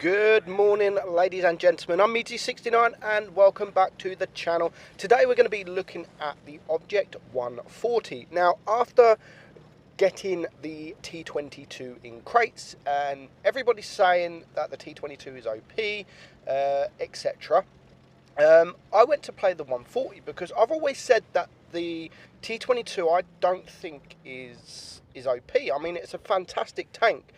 Good morning, ladies and gentlemen. I'm Meadsy69 and welcome back to the channel. Today we're going to be looking at the Object 140. Now, after getting the T22 in crates and everybody's saying that the T22 is OP, etc. I went to play the 140 because I've always said that the T22 I don't think is OP. I mean, it's a fantastic tank.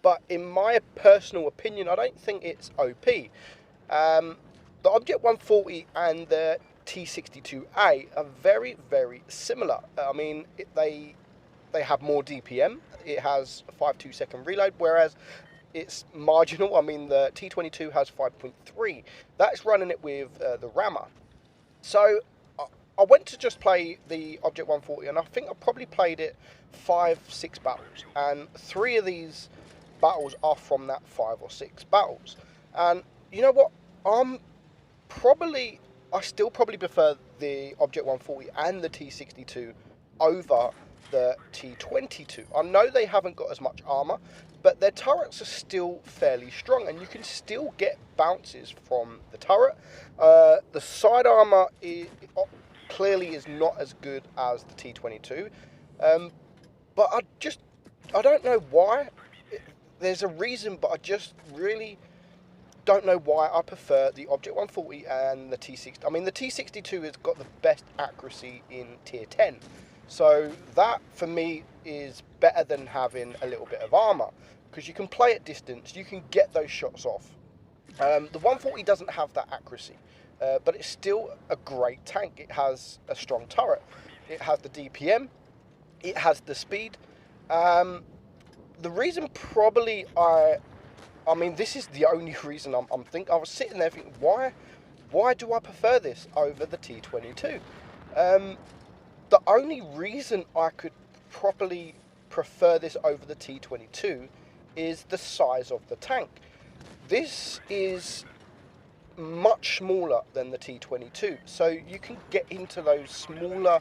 But in my personal opinion, I don't think it's OP. The Object 140 and the T62A are very, very similar. I mean, they have more DPM. It has a 5.2-second reload, whereas it's marginal. I mean, the T22 has 5.3. That's running it with the rammer. So I went to just play the Object 140, and I think I probably played it 5-6 battles, and 3 of these battles are from that 5 or 6 battles. And you know what? I still probably prefer the Object 140 and the T62 over the T22. I know they haven't got as much armor, but their turrets are still fairly strong, and you can still get bounces from the turret. The side armor clearly is not as good as the T22, but I don't know why. There's a reason, but I just really don't know why I prefer the Object 140 and the T60. I mean, the T62 has got the best accuracy in tier 10. So that, for me, is better than having a little bit of armor, because you can play at distance, you can get those shots off. The 140 doesn't have that accuracy, but it's still a great tank. It has a strong turret. It has the DPM. It has the speed. The reason probably I mean, this is the only reason I was sitting there thinking, why do I prefer this over the T22? The only reason I could properly prefer this over the T22 is the size of the tank. This is much smaller than the T22, so you can get into those smaller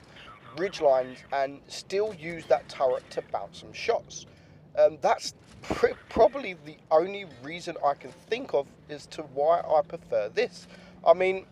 ridge lines and still use that turret to bounce some shots. That's probably the only reason I can think of as to why I prefer this. I mean,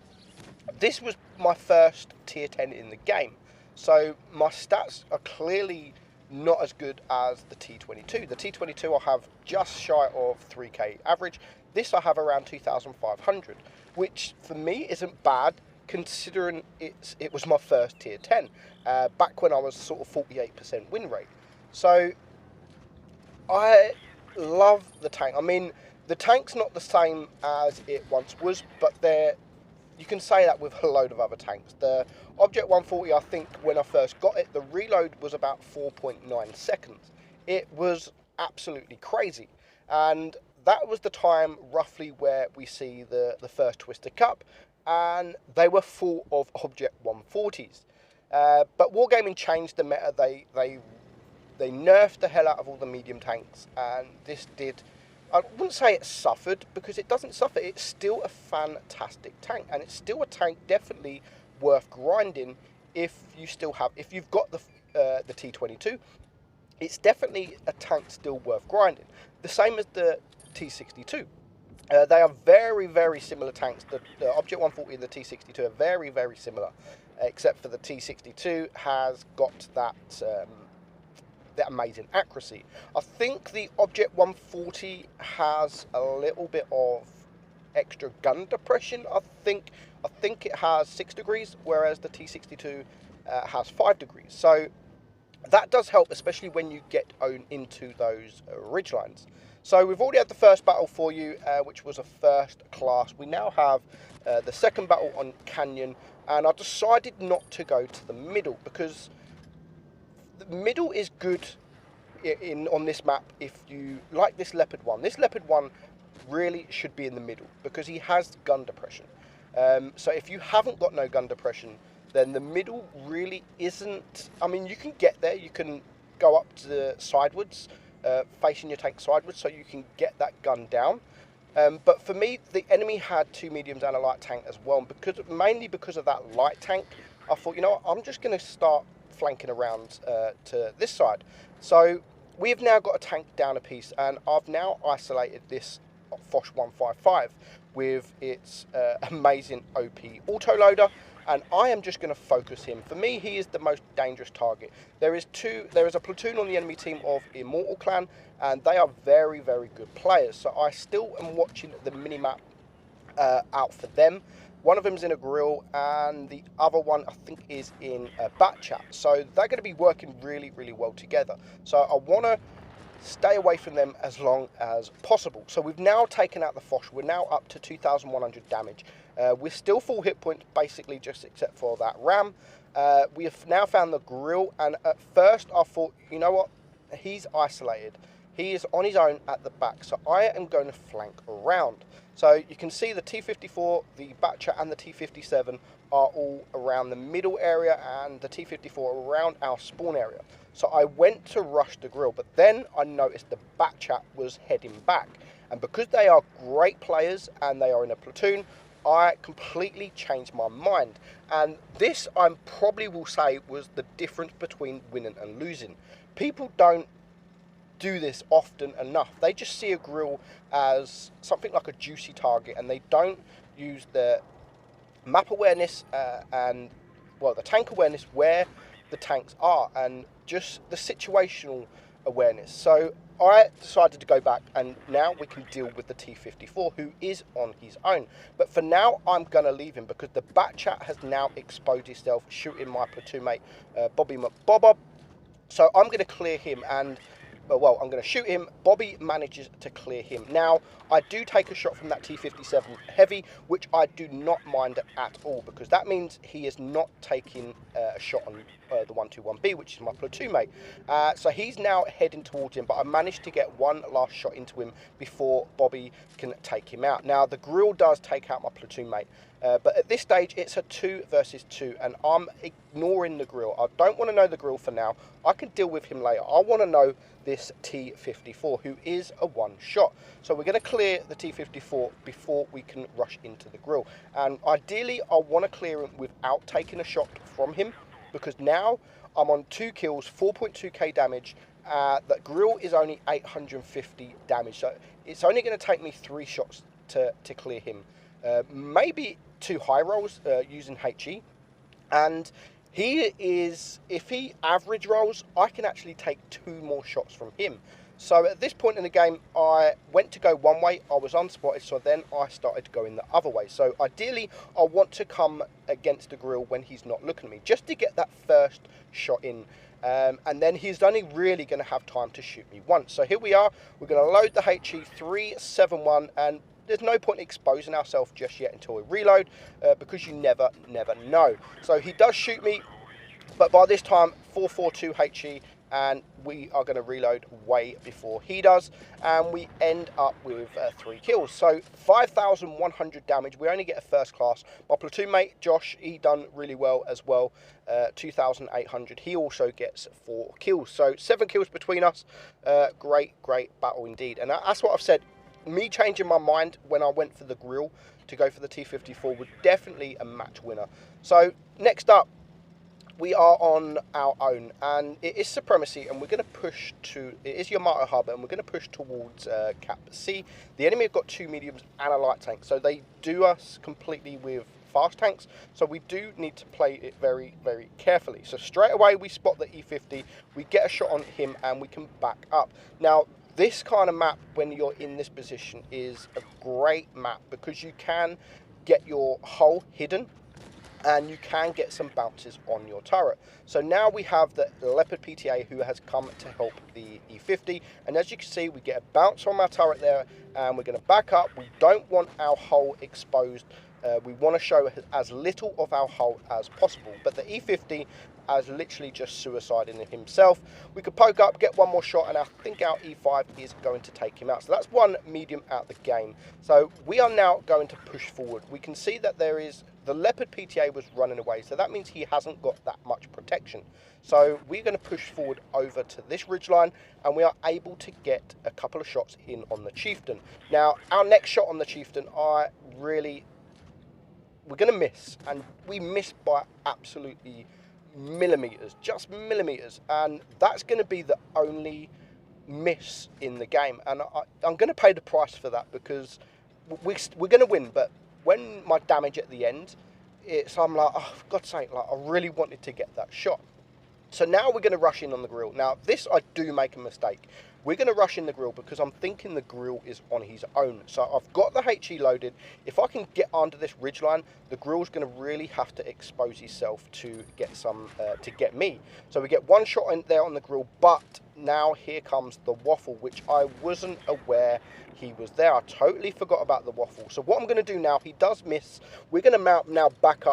this was my first tier 10 in the game, so my stats are clearly not as good as the T22. The T22 I have just shy of 3k average. This I have around 2,500, which for me isn't bad considering it was my first tier 10, back when I was sort of 48% win rate. So I love the tank. I mean, the tank's not the same as it once was, but you can say that with a load of other tanks. The Object 140, I think, when I first got it, the reload was about 4.9 seconds. It was absolutely crazy. And that was the time, roughly, where we see the first Twister Cup, and they were full of Object 140s. But Wargaming changed the meta. They nerfed the hell out of all the medium tanks, and this did, I wouldn't say it suffered, because it doesn't suffer. It's still a fantastic tank, and it's still a tank definitely worth grinding if you've got the T22. It's definitely a tank still worth grinding. The same as the T62. They are very, very similar tanks. The Object 140 and the T62 are very, very similar, except for the T62 has got that amazing accuracy. I think the Object 140 has a little bit of extra gun depression. I think it has 6 degrees, whereas the T62 has 5 degrees. So that does help, especially when you get into those ridge lines. So we've already had the first battle for you, which was a first class. We now have the second battle on Canyon, and I decided not to go to the middle, because the middle is good on this map if you like this Leopard 1. This Leopard 1 really should be in the middle because he has gun depression. So if you haven't got no gun depression, then the middle really isn't. I mean, you can get there. You can go up to the sidewards, facing your tank sideways, so you can get that gun down. But for me, the enemy had 2 mediums and a light tank as well. And mainly because of that light tank, I thought, you know what, I'm just going to start flanking around to this side. So we've now got a tank down a piece, and I've now isolated this Foch 155 with its amazing OP autoloader, and I am just going to focus him. For me, he is the most dangerous target. There is a platoon on the enemy team of Immortal Clan, and they are very, very good players. So I still am watching the minimap out for them. One of them's in a grill, and the other one I think is in a bat chat. So they're going to be working really, really well together. So I want to stay away from them as long as possible. So we've now taken out the Foch. We're now up to 2,100 damage. We're still full hit points, basically, just except for that ram. We have now found the grill, and at first I thought, you know what, he's isolated. He is on his own at the back, so I am going to flank around. So you can see the T-54, the Batchat and the T-57 are all around the middle area, and the T-54 around our spawn area. So I went to rush the grill, but then I noticed the Batchat was heading back. And because they are great players and they are in a platoon, I completely changed my mind. And this, I probably will say, was the difference between winning and losing. People don't do this often enough. They just see a grill as something like a juicy target, and they don't use the map awareness and, well, the tank awareness where the tanks are, and just the situational awareness. So I decided to go back, and now we can deal with the T-54, who is on his own. But for now, I'm going to leave him because the Batchat has now exposed himself, shooting my platoon mate, Bobby McBobob. So I'm going to clear him, and well, I'm going to shoot him. Bobby manages to clear him. Now, I do take a shot from that T-57 heavy, which I do not mind at all, because that means he is not taking a shot on the 121B, which is my platoon mate. So he's now heading towards him, but I managed to get one last shot into him before Bobby can take him out. Now, the grill does take out my platoon mate, but at this stage, it's a 2 versus 2, and I'm ignoring the grill. I don't want to know the grill for now. I can deal with him later. I want to know this T-54, who is a one-shot. So we're going to clear the T-54 before we can rush into the grill. And ideally, I want to clear him without taking a shot from him, because now I'm on 2 kills, 4.2k damage. The grill is only 850 damage. So it's only going to take me 3 shots to clear him. Maybe 2 high rolls using HE. And he is, if he average rolls, I can actually take 2 more shots from him. So at this point in the game, I went to go one way, I was unspotted, so then I started going the other way. So ideally, I want to come against the grill when he's not looking at me, just to get that first shot in. And then he's only really going to have time to shoot me once. So here we are, we're going to load the HE 371, and there's no point exposing ourselves just yet until we reload, because you never know. So he does shoot me, but by this time, 442 HE, and we are going to reload way before he does, and we end up with 3 kills. So 5,100 damage. We only get a first class. My platoon mate, Josh, he done really well as well. 2,800. He also gets 4 kills. So 7 kills between us. Great battle indeed. And that's what I've said. Me changing my mind when I went for the grill to go for the T-54 was definitely a match winner. So next up, we are on our own, and it is Supremacy, and we're going to push to, it is Yamato Harbour, and we're going to push towards Cap C. The enemy have got 2 mediums and a light tank, so they do us completely with fast tanks, so we do need to play it very carefully. So straight away we spot the E50, we get a shot on him, and we can back up. Now, this kind of map, when you're in this position, is a great map because you can get your hull hidden and you can get some bounces on your turret. So now we have the Leopard PTA who has come to help the E50, and as you can see, we get a bounce on our turret there, and we're going to back up. We don't want our hull exposed. We want to show as little of our hull as possible, but the E50 as literally just suiciding himself. We could poke up, get one more shot, and I think our E5 is going to take him out. So that's one medium out the game. So we are now going to push forward. We can see that there is, the Leopard PTA was running away, so that means he hasn't got that much protection. So we're going to push forward over to this ridgeline, and we are able to get a couple of shots in on the Chieftain. Now, our next shot on the Chieftain, we're going to miss, and we missed by absolutely millimeters, just millimeters, and that's going to be the only miss in the game, and I'm going to pay the price for that, because we're going to win, but when my damage at the end, I'm like, oh, for God's sake, like, I really wanted to get that shot. So now we're going to rush in on the grill. Now, this I do make a mistake. We're going to rush in the grill because I'm thinking the grill is on his own. So I've got the HE loaded. If I can get under this ridgeline, the grill's going to really have to expose himself to get some, to get me. So we get one shot in there on the grill, but now here comes the waffle, which I wasn't aware he was there. I totally forgot about the waffle. So what I'm going to do now, he does miss. We're going to mount now back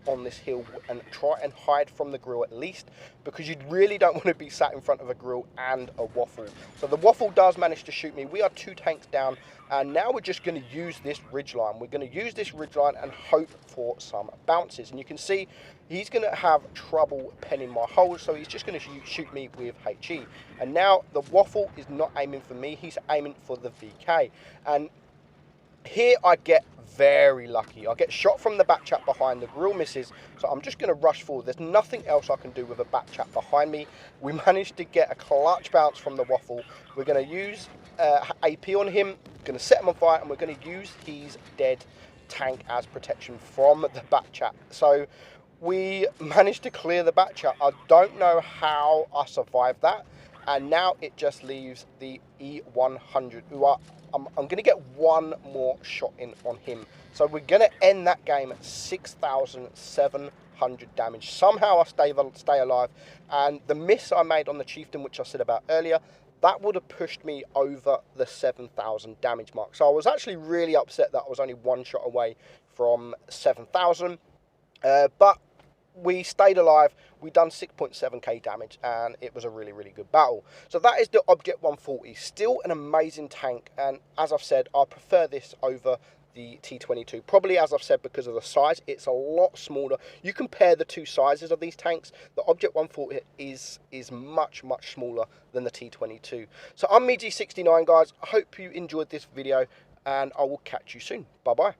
on this hill and try and hide from the grill at least, because you really don't want to be sat in front of a grill and a waffle. So the waffle does manage to shoot me. We are 2 tanks down, and now we're just going to use this ridgeline. We're going to use this ridgeline and hope for some bounces. And you can see he's going to have trouble penning my holes, so he's just going to shoot me with HE. And now the waffle is not aiming for me, he's aiming for the VK. And here I get very lucky. I get shot from the back chat behind, the grill misses, so I'm just going to rush forward. There's nothing else I can do with a back chat behind me. We managed to get a clutch bounce from the waffle. We're going to use AP on him, going to set him on fire, and we're going to use his dead tank as protection from the back chat. So we managed to clear the back chat. I don't know how I survived that, and now it just leaves the E100, who I'm going to get one more shot in on him. So we're going to end that game at 6,700 damage. Somehow I stay alive, and the miss I made on the chieftain, which I said about earlier, that would have pushed me over the 7,000 damage mark. So I was actually really upset that I was only one shot away from 7,000, but we stayed alive. We done 6.7k damage, and it was a really, really good battle. So that is the Object 140. Still an amazing tank, and as I've said, I prefer this over the T22. Probably, as I've said, because of the size, it's a lot smaller. You compare the two sizes of these tanks, the Object 140 is much, much smaller than the T22. So I'm Meadsy69, guys. I hope you enjoyed this video, and I will catch you soon. Bye-bye.